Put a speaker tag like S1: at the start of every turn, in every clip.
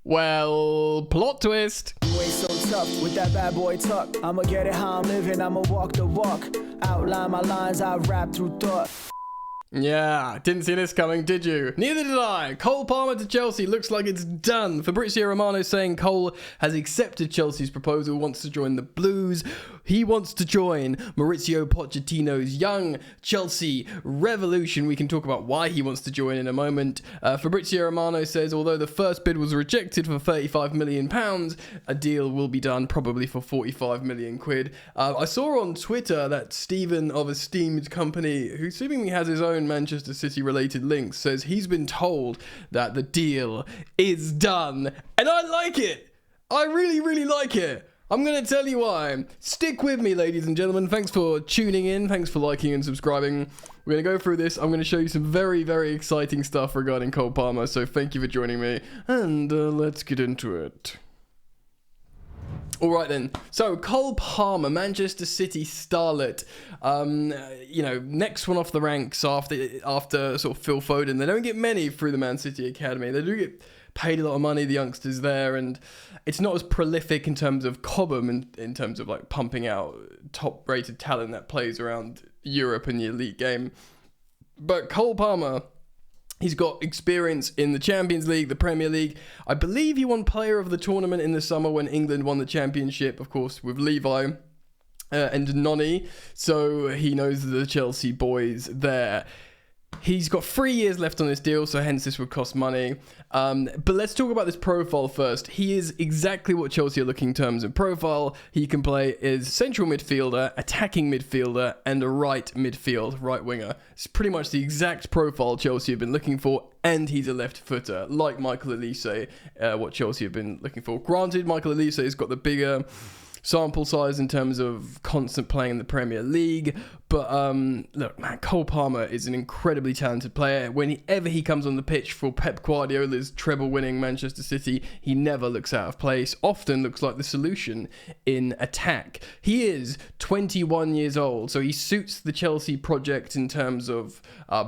S1: Well, plot twist.
S2: You ain't so tough with that bad boy tuck. I'ma get it how I'm living, I'ma walk the walk. Outline my lines, I rap through thought.
S1: Yeah, didn't see this coming, did you? Neither did I. Cole Palmer to Chelsea looks like it's done. Fabrizio Romano saying Cole has accepted Chelsea's proposal, wants to join the Blues. He wants to join Mauricio Pochettino's young Chelsea revolution. We can talk about why he wants to join in a moment. Fabrizio Romano says although the first bid was rejected for £35 million, a deal will be done probably for 45 million quid. I saw on Twitter that Stephen of Esteemed Company, who seemingly has his own Manchester City related links, says he's been told that the deal is done. And I like it. I really, really like it. I'm going to tell you why. Stick with me, ladies and gentlemen. Thanks for tuning in. Thanks for liking and subscribing. We're going to go through this. I'm going to show you some very, very exciting stuff regarding Cole Palmer. So thank you for joining me. And let's get into it. All right then. So Cole Palmer, Manchester City starlet. Next one off the ranks after sort of Phil Foden. They don't get many through the Man City Academy. They do get paid a lot of money, the youngsters there, and it's not as prolific in terms of Cobham in terms of like pumping out top rated talent that plays around Europe in the elite game. But Cole Palmer, he's got experience in the Champions League, the Premier League. I believe he won player of the tournament in the summer when England won the championship, of course, with Levi and Noni. So he knows the Chelsea boys there. He's got 3 years left on this deal, so hence this would cost money. But let's talk about this profile first. He is exactly what Chelsea are looking in terms of profile. He can play as central midfielder, attacking midfielder, and a right winger. It's pretty much the exact profile Chelsea have been looking for, and he's a left footer, like Michael Olise, what Chelsea have been looking for. Granted, Michael Olise has got the bigger sample size in terms of constant playing in the Premier League, but look, man, Cole Palmer is an incredibly talented player. Whenever he comes on the pitch for Pep Guardiola's treble-winning Manchester City, he never looks out of place, often looks like the solution in attack. He is 21 years old, so he suits the Chelsea project in terms of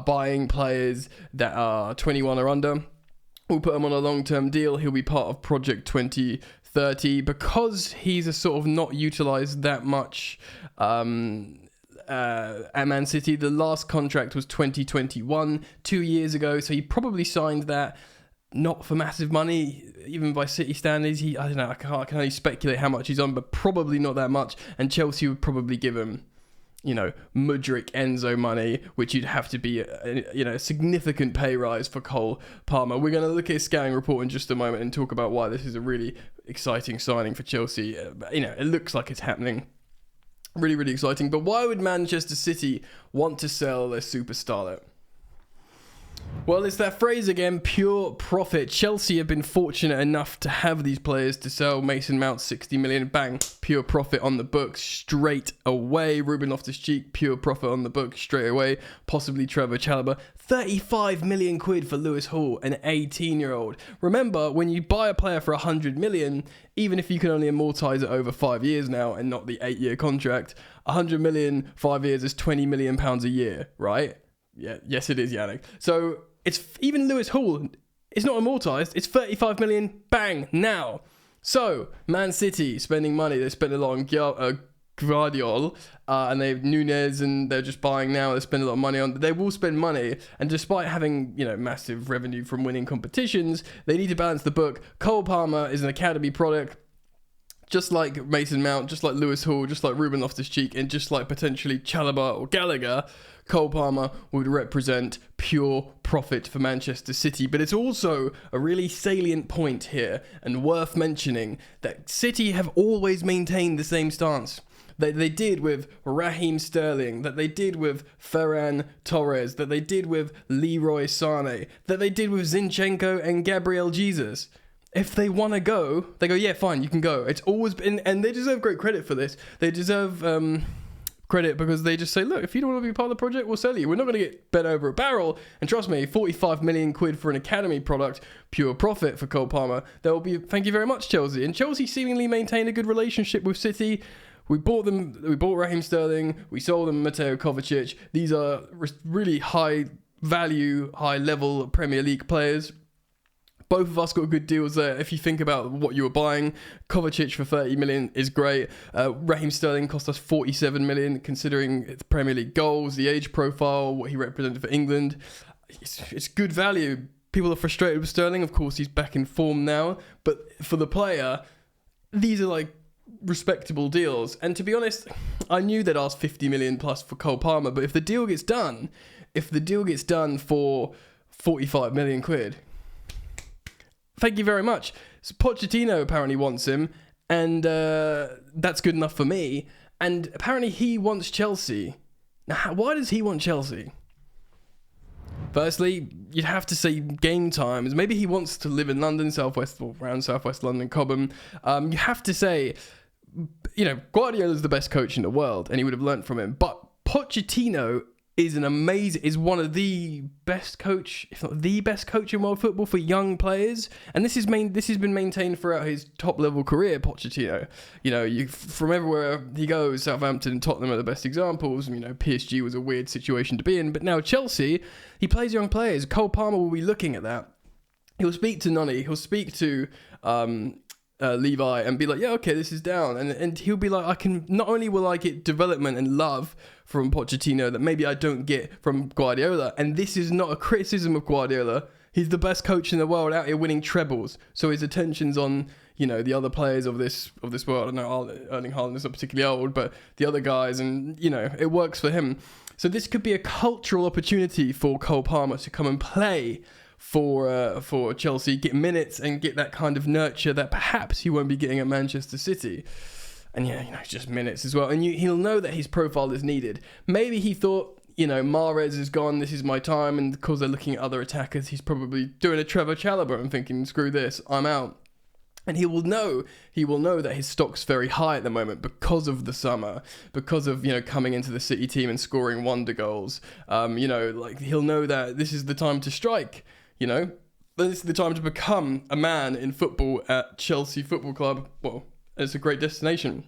S1: buying players that are 21 or under. We'll put him on a long-term deal. He'll be part of Project 2030 because he's a sort of not utilised that much at Man City. The last contract was 2021, 2 years ago, so he probably signed that not for massive money, even by City standards. I don't know, I can only speculate how much he's on, but probably not that much, and Chelsea would probably give him, Mudryk, Enzo money, which you'd have to be a significant pay rise for Cole Palmer. We're going to look at his scouting report in just a moment and talk about why this is a really exciting signing for Chelsea. It looks like it's happening. Really, really exciting. But why would Manchester City want to sell their super starlet? Well, it's that phrase again, pure profit. Chelsea have been fortunate enough to have these players to sell. Mason Mount, 60 million, bang, pure profit on the books straight away. Ruben Loftus-Cheek, pure profit on the books straight away. Possibly Trevor Chalobah. 35 million quid for Lewis Hall, an 18-year-old. Remember, when you buy a player for 100 million, even if you can only amortize it over 5 years now and not the 8-year contract, 100 million, 5 years is 20 million pounds a year, right? Yeah, yes it is, Yannick. So it's even Lewis Hall, it's not amortized, it's 35 million, bang, now. So Man City spending money, they spent a lot on Guardiol, and they have Nunez, and they're just buying now. They spend a lot of money on. They will spend money, and despite having massive revenue from winning competitions, they need to balance the book. Cole Palmer is an academy product, just like Mason Mount, just like Lewis Hall, just like Ruben Loftus-Cheek, and just like potentially Chalobah or Gallagher. Cole Palmer would represent pure profit for Manchester City. But it's also a really salient point here and worth mentioning that City have always maintained the same stance that they did with Raheem Sterling, that they did with Ferran Torres, that they did with Leroy Sané, that they did with Zinchenko and Gabriel Jesus. If they want to go, they go, yeah, fine, you can go. It's always been, and they deserve great credit for this. They deserve credit because they just say, look, if you don't want to be part of the project, we'll sell you. We're not going to get bent over a barrel. And trust me, 45 million quid for an academy product, pure profit for Cole Palmer. There will be, thank you very much, Chelsea. And Chelsea seemingly maintain a good relationship with City. We bought Raheem Sterling, we sold them Mateo Kovacic. These are really high value, high level Premier League players. Both of us got good deals there. If you think about what you were buying, Kovacic for 30 million is great. Raheem Sterling cost us 47 million, considering its Premier League goals, the age profile, what he represented for England. It's good value. People are frustrated with Sterling. Of course, he's back in form now. But for the player, these are like respectable deals. And to be honest, I knew they'd ask 50 million plus for Cole Palmer. But if the deal gets done for 45 million quid, thank you very much. So Pochettino apparently wants him, and that's good enough for me. And apparently he wants Chelsea. Now, why does he want Chelsea? Firstly, you'd have to say game times. Maybe he wants to live in London, around southwest London, Cobham. You have to say, Guardiola's the best coach in the world, and he would have learnt from him. But Pochettino is one of the best coach, if not the best coach in world football for young players. And this has been maintained throughout his top level career, Pochettino. From everywhere he goes, Southampton and Tottenham are the best examples. PSG was a weird situation to be in, but now Chelsea, he plays young players. Cole Palmer will be looking at that. He'll speak to Nani. He'll speak to Levi and be like, yeah, okay, this is down. And he'll be like, not only will I get development and love from Pochettino that maybe I don't get from Guardiola. And this is not a criticism of Guardiola. He's the best coach in the world out here winning trebles. So his attention's on, the other players of this world. I don't know, Erling Haaland is not particularly old, but the other guys, and, it works for him. So this could be a cultural opportunity for Cole Palmer to come and play for Chelsea, get minutes and get that kind of nurture that perhaps he won't be getting at Manchester City. And just minutes as well. And he'll know that his profile is needed. Maybe he thought, Mahrez is gone, this is my time, and because they're looking at other attackers, he's probably doing a Trevor Chalobah and thinking, screw this, I'm out. And he will know that his stock's very high at the moment because of the summer, because of, coming into the City team and scoring wonder goals. He'll know that this is the time to strike. This is the time to become a man in football at Chelsea Football Club. Well, it's a great destination.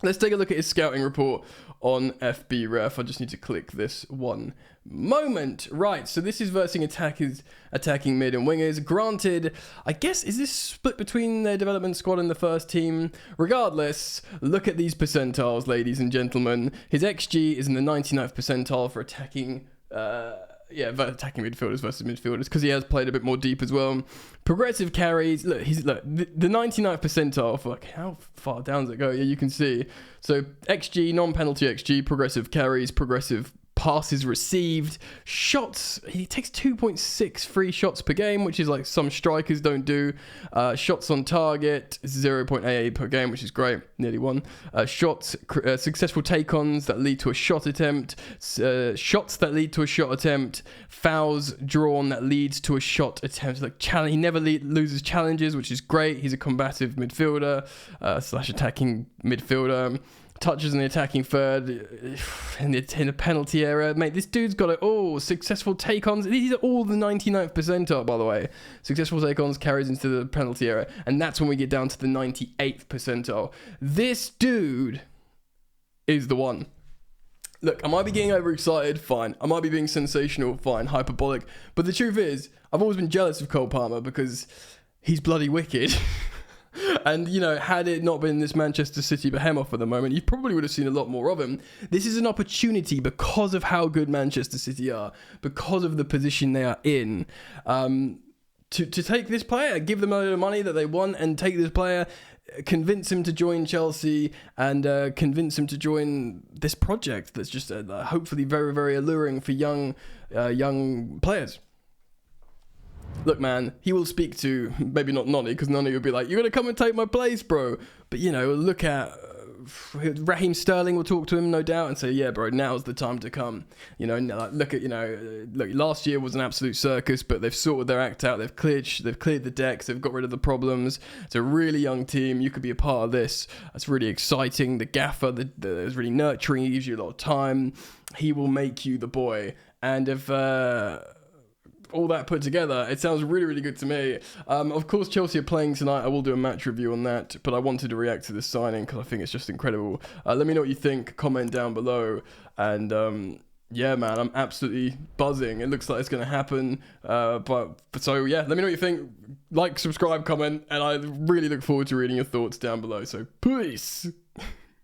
S1: Let's take a look at his scouting report on FBref. I just need to click this one moment. Right, so this is versing attacking mid and wingers. Granted, I guess, is this split between their development squad and the first team? Regardless, look at these percentiles, ladies and gentlemen. His XG is in the 99th percentile for attacking midfielders versus midfielders, because he has played a bit more deep as well. Progressive carries, the 99th percentile for how far down does it go? Yeah, you can see. So XG, non-penalty XG, progressive carries, progressive passes received, shots, he takes 2.6 free shots per game, which is like some strikers don't do. Shots on target, 0.88 per game, which is great, nearly one. Shots, successful take-ons that lead to a shot attempt, shots that lead to a shot attempt, fouls drawn that leads to a shot attempt. He never loses challenges, which is great. He's a combative midfielder / attacking midfielder. Touches in the attacking third, in the penalty area. Mate, this dude's got successful take-ons. These are all the 99th percentile, by the way. Successful take-ons, carries into the penalty area. And that's when we get down to the 98th percentile. This dude is the one. Look, I might be getting overexcited, fine. I might be being sensational, fine, hyperbolic. But the truth is, I've always been jealous of Cole Palmer because he's bloody wicked. And, had it not been this Manchester City behemoth at the moment, you probably would have seen a lot more of him. This is an opportunity because of how good Manchester City are, because of the position they are in, to take this player, give them the money that they want and take this player, convince him to join Chelsea and convince him to join this project that's just hopefully very, very alluring for young players. Look, man, he will speak to, maybe not Nani, because Nani would be like, you're going to come and take my place, bro. But, look at Raheem Sterling will talk to him, no doubt, and say, yeah, bro, now's the time to come. Look, last year was an absolute circus, but they've sorted their act out. They've cleared the decks. They've got rid of the problems. It's a really young team. You could be a part of this. That's really exciting. The gaffer is really nurturing. He gives you a lot of time. He will make you the boy. And if all that put together, it sounds really, really good to me. Of course, Chelsea are playing tonight. I will do a match review on that, but I wanted to react to this signing because I think it's just incredible. Let me know what you think. Comment down below, and Yeah, man, I'm absolutely buzzing. It looks like it's going to happen. But so, yeah, let me know what you think. Like, subscribe, comment, and I really look forward to reading your thoughts down below. So, peace.